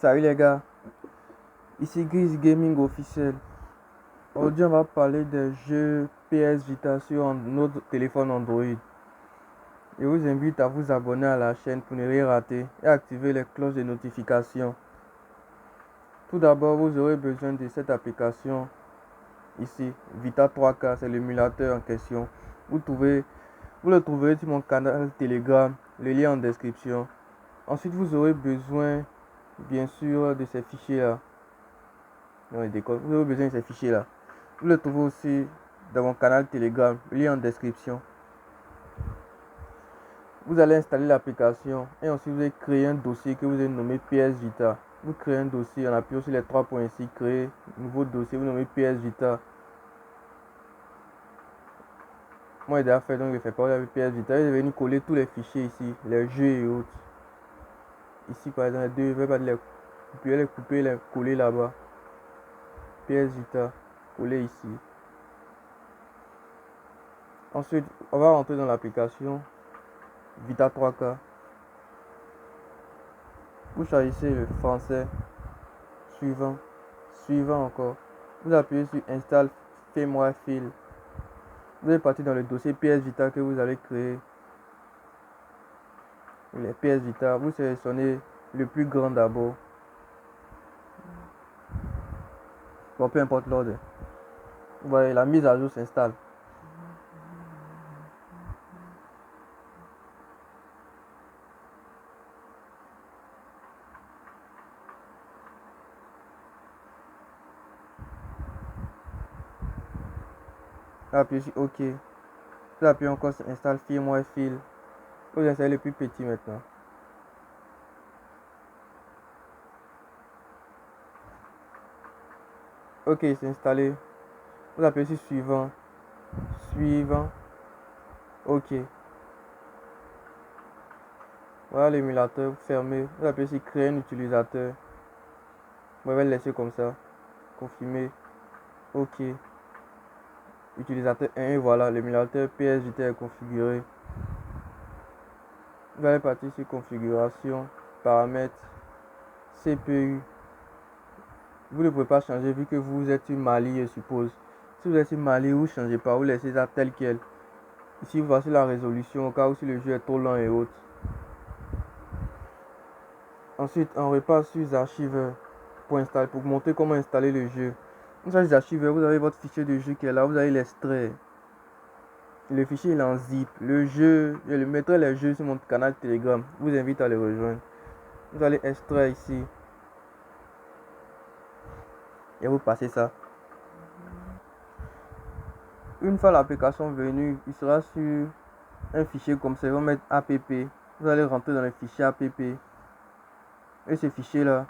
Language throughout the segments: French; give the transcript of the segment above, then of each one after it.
Salut les gars, ici Gris Gaming officiel. Aujourd'hui on va parler des jeux PS Vita sur notre téléphone Android. Je vous invite à vous abonner à la chaîne pour ne rien rater et activer les cloches de notification. Tout d'abord vous aurez besoin de cette application ici, Vita 3K, c'est l'émulateur en question. Vous le trouverez sur mon canal Telegram, le lien en description. Ensuite vous aurez besoin bien sûr de ces fichiers là. Non, vous avez besoin de ces fichiers là. Vous le trouvez aussi dans mon canal Telegram, lien en description. Vous allez installer l'application et ensuite vous allez créer un dossier que vous allez nommer PS Vita. Vous créez un dossier en appuyant sur les trois points ici, créer nouveau dossier, vous nommez PS Vita. Moi j'ai déjà fait donc je ne fais pas avec PS Vita. Je vais venir coller tous les fichiers ici, les jeux et autres. Ici par exemple, je vais pas les couper, les coller là-bas. PS Vita, coller ici. Ensuite, on va rentrer dans l'application Vita 3K. Vous choisissez le français, suivant, suivant encore. Vous appuyez sur Install Firmware File. Vous allez partir dans le dossier PS Vita que vous allez créer. Les PS Vita, vous sélectionnez le plus grand d'abord. Bon, peu importe l'ordre. Vous voyez, la mise à jour s'installe. Vous appuyez sur OK. Vous appuyez encore sur Install Firmware File. Vous installez le plus petit maintenant. OK, c'est installé. Vous appuyez sur suivant, suivant, OK. Voilà l'émulateur, vous fermez. Vous appuyez sur créer un utilisateur. Vous allez le laisser comme ça. Confirmer, OK. Utilisateur 1 et voilà, l'émulateur PS Vita est configuré. Vous allez partir sur configuration, paramètres, CPU. Vous ne pouvez pas changer vu que vous êtes sur Mali, je suppose. Si vous êtes sur Mali, vous ne changez pas, vous laissez ça tel quel. Ici, voici la résolution au cas où si le jeu est trop lent et autres. Ensuite, on repart sur les archives pour installer, pour montrer comment installer le jeu. Dans les archives, vous avez votre fichier de jeu qui est là, vous allez l'extraire. Le fichier est en zip. Le jeu, je le mettrai les jeux sur mon canal Telegram. Je vous invite à les rejoindre. Vous allez extraire ici. Et vous passez ça. Une fois l'application venue, il sera sur un fichier comme ça. Ils vont mettre app. Vous allez rentrer dans le fichier app. Et ce fichier là,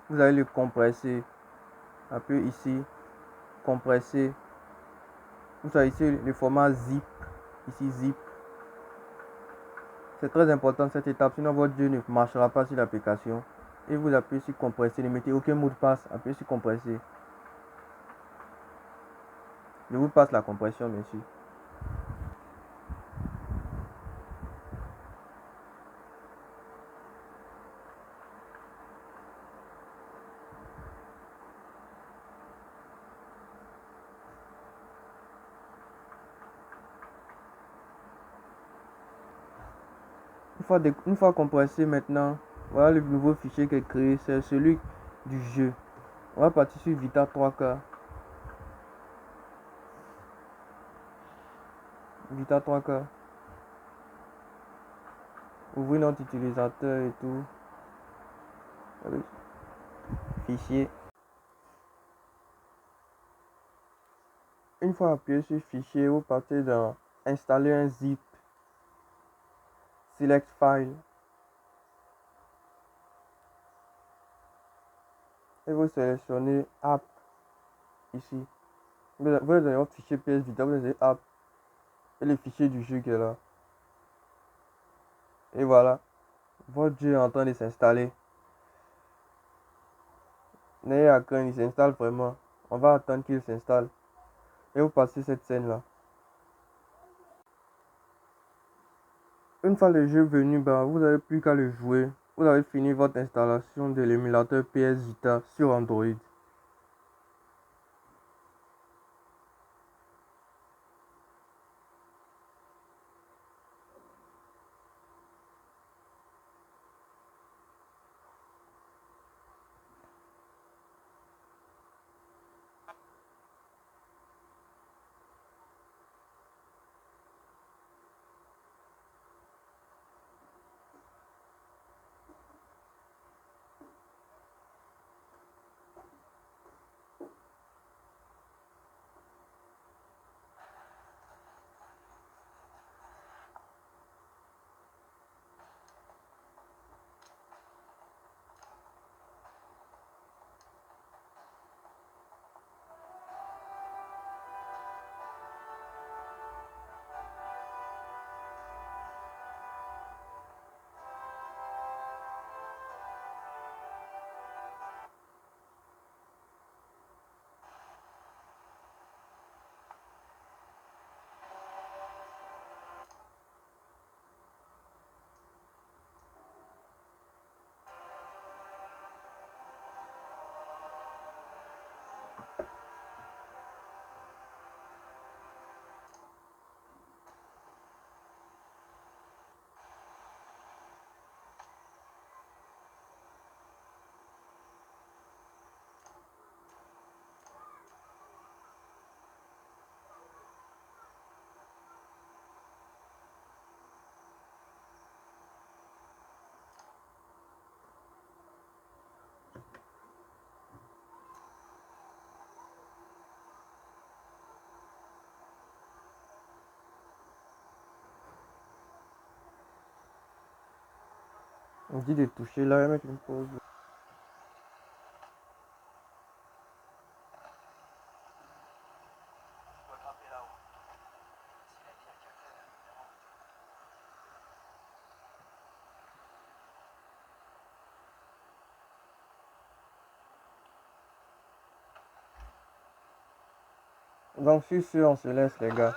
vous allez le compresser. Un peu ici. Compresser. Vous choisissez le format zip. Ici zip. C'est très important cette étape, sinon votre jeu ne marchera pas sur l'application. Et vous appuyez sur compresser, ne mettez aucun mot de passe, appuyez sur compresser. Je vous passe la compression bien sûr. Une fois compressé maintenant, voilà le nouveau fichier qui est créé, c'est celui du jeu. On va partir sur Vita 3K. Vita 3K. Ouvrez notre utilisateur et tout. Fichier. Une fois appuyé sur fichier, vous partez dans installer un zip. Select file. Et vous sélectionnez app ici. Vous avez votre fichier PS Vita, vous avez app et le fichier du jeu qui est là. Et voilà, votre jeu est en train de s'installer. N'ayez à craindre, il s'installe vraiment. On va attendre qu'il s'installe. Et vous passez cette scène là. Une fois le jeu venu, vous n'avez plus qu'à le jouer. vous avez fini votre installation de l'émulateur PS Vita sur Android. On dit de toucher là et mettre une pause. Donc sur ce, on se laisse les gars.